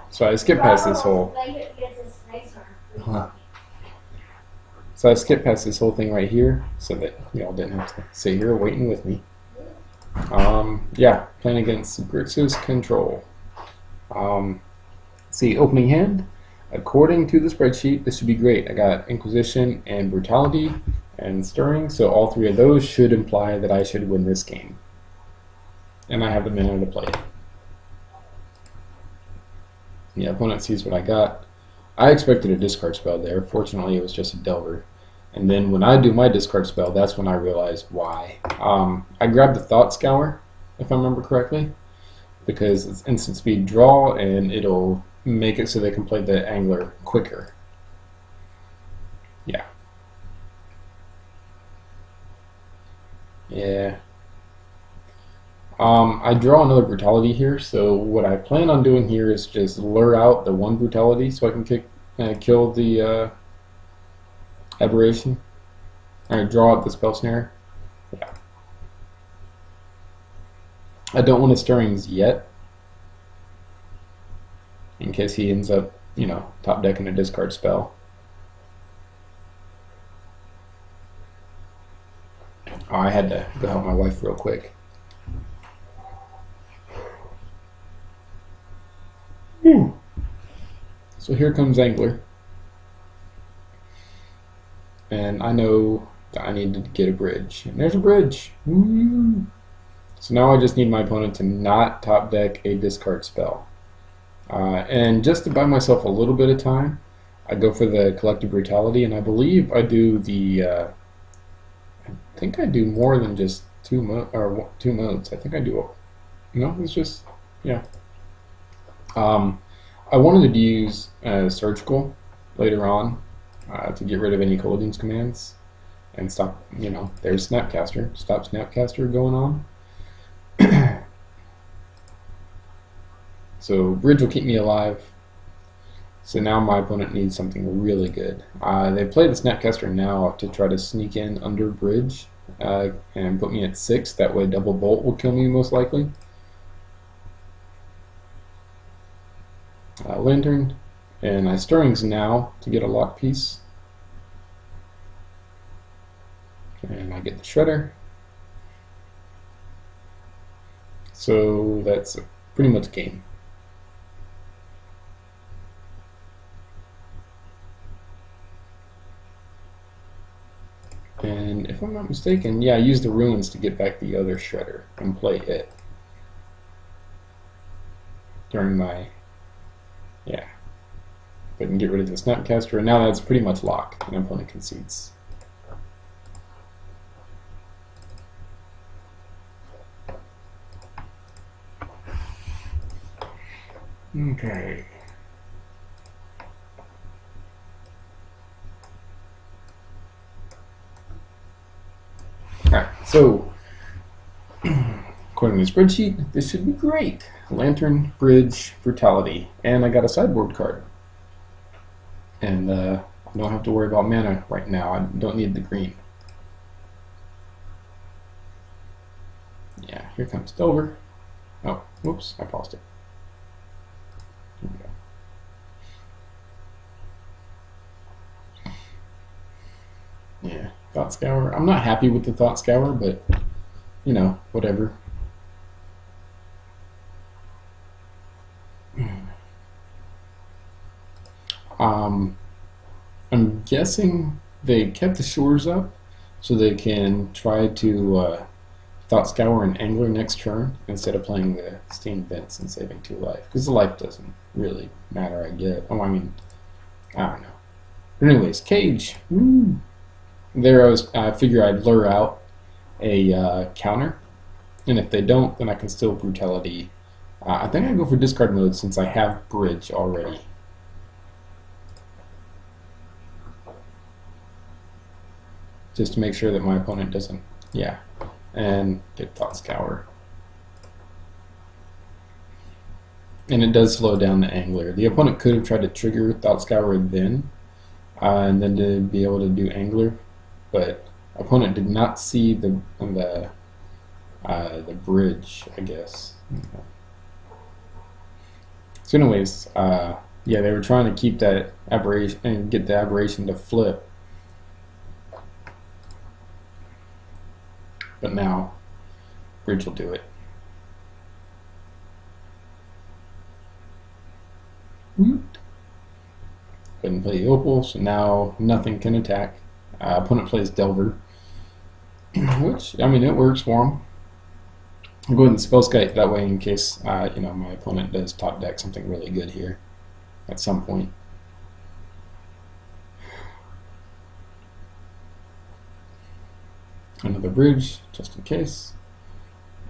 So I skipped past this whole. So I skipped past this whole thing right here, so that y'all didn't have to sit here waiting with me. Yeah, playing against Grixis control. See, opening hand. According to the spreadsheet, this should be great. I got Inquisition and Brutality and Stirring, so all three of those should imply that I should win this game. And I have the mana to play it. Yeah, opponent sees what I got. I expected a discard spell there. Fortunately, it was just a Delver. And then when I do my discard spell, that's when I realized why. I grabbed the Thought Scour, if I remember correctly, because it's instant speed draw, and it'll make it so they can play the Angler quicker. Yeah. Yeah. I draw another Brutality here, so what I plan on doing here is just lure out the one Brutality so I can kill the Aberration. Alright, draw out the Spell Snare. Yeah. I don't want to Stirrings yet, in case he ends up, top decking a discard spell. Oh, I had to go help my wife real quick. So here comes Angler. And I know that I need to get a bridge. And there's a bridge. Woo! So now I just need my opponent to not top deck a discard spell. And just to buy myself a little bit of time, I go for the Collective Brutality, and I believe I do the... I think I do more than just two modes. I think I do... No, it's just... Yeah. I wanted to use Surgical later on to get rid of any Colliding's commands and stop, there's Snapcaster. Stop Snapcaster going on. So Bridge will keep me alive. So now my opponent needs something really good. They play the Snapcaster now to try to sneak in under Bridge and put me at 6. That way Double Bolt will kill me most likely. Lantern, and I Stirrings now to get a lock piece. And I get the Shredder. So that's pretty much game. And if I'm not mistaken, yeah, I used the Ruins to get back the other Shredder and play it during my... Yeah. But I can get rid of the Snapcaster, and now that's pretty much locked, and opponent concedes. Okay. Alright, so according to the spreadsheet, this should be great. Lantern, Bridge, Brutality, and I got a sideboard card. And I don't have to worry about mana right now. I don't need the green. Yeah, here comes Delver. Oh, whoops, I paused it. Here we go. Yeah, Thought Scour. I'm not happy with the Thought Scour, but, whatever. I'm guessing they kept the shores up so they can try to Thought Scour and Angler next turn instead of playing the Steam Vents and saving 2 life, because the life doesn't really matter, I get. Oh, I mean, I don't know. But anyways, Cage. Woo. There I figure I'd lure out a counter, and if they don't, then I can still Brutality. I think I go for discard mode since I have Bridge already. Just to make sure that my opponent doesn't, and get Thought Scour. And it does slow down the Angler. The opponent could have tried to trigger Thought Scour then, and then to be able to do Angler, but opponent did not see the bridge, I guess. So anyways, yeah, they were trying to keep that aberration and get the aberration to flip, but now bridge will do it. Go ahead and play the opal, so now nothing can attack. Opponent plays Delver, which, I mean, it works for him. I'll go ahead and spell Skite that way in case, my opponent does top deck something really good here at some point. Another bridge, just in case.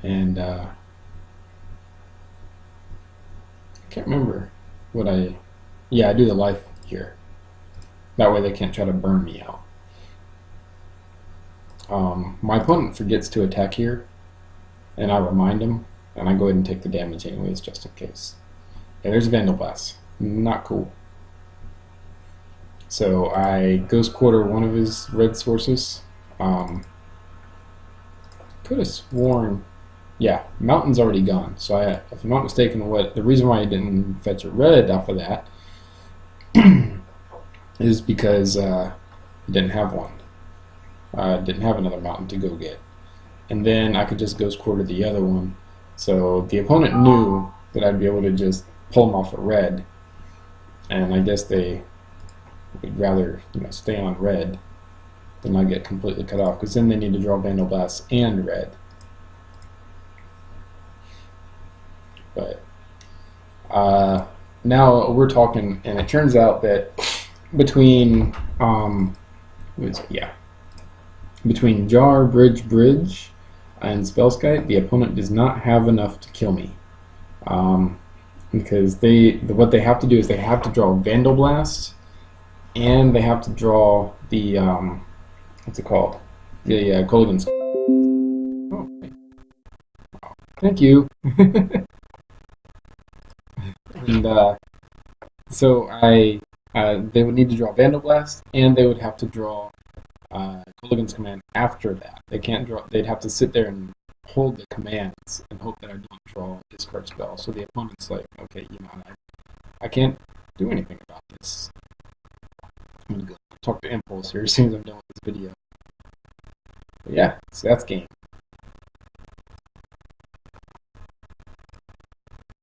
And I can't remember what yeah, I do the life here. That way they can't try to burn me out. My opponent forgets to attack here, and I remind him, and I go ahead and take the damage anyways, just in case. Okay, there's Vandal Blast. Not cool. So I Ghost Quarter one of his red sources. Could have sworn, yeah, Mountain's already gone. So if I'm not mistaken, the reason why I didn't fetch a red off of that is because I didn't have one. Didn't have another mountain to go get. And then I could just Ghost Quarter the other one. So the opponent knew that I'd be able to just pull them off a red. And I guess they would rather stay on red than not get completely cut off, because then they need to draw Vandal Blast and red. But now we're talking, and it turns out that between between Jar, Bridge, and Spellskite, the opponent does not have enough to kill me. Because what they have to do is they have to draw Vandal Blast, and they have to draw the what's it called? The Kolaghan's. Oh, thank you. And so they would need to draw Vandal Blast, and they would have to draw Kolaghan's Command after that. They can't draw. They'd have to sit there and hold the commands and hope that I don't draw a discard spell. So the opponent's like, okay, I can't do anything about this. I'm gonna go talk to Impulse here as soon as I'm done with this video. But yeah, so that's game.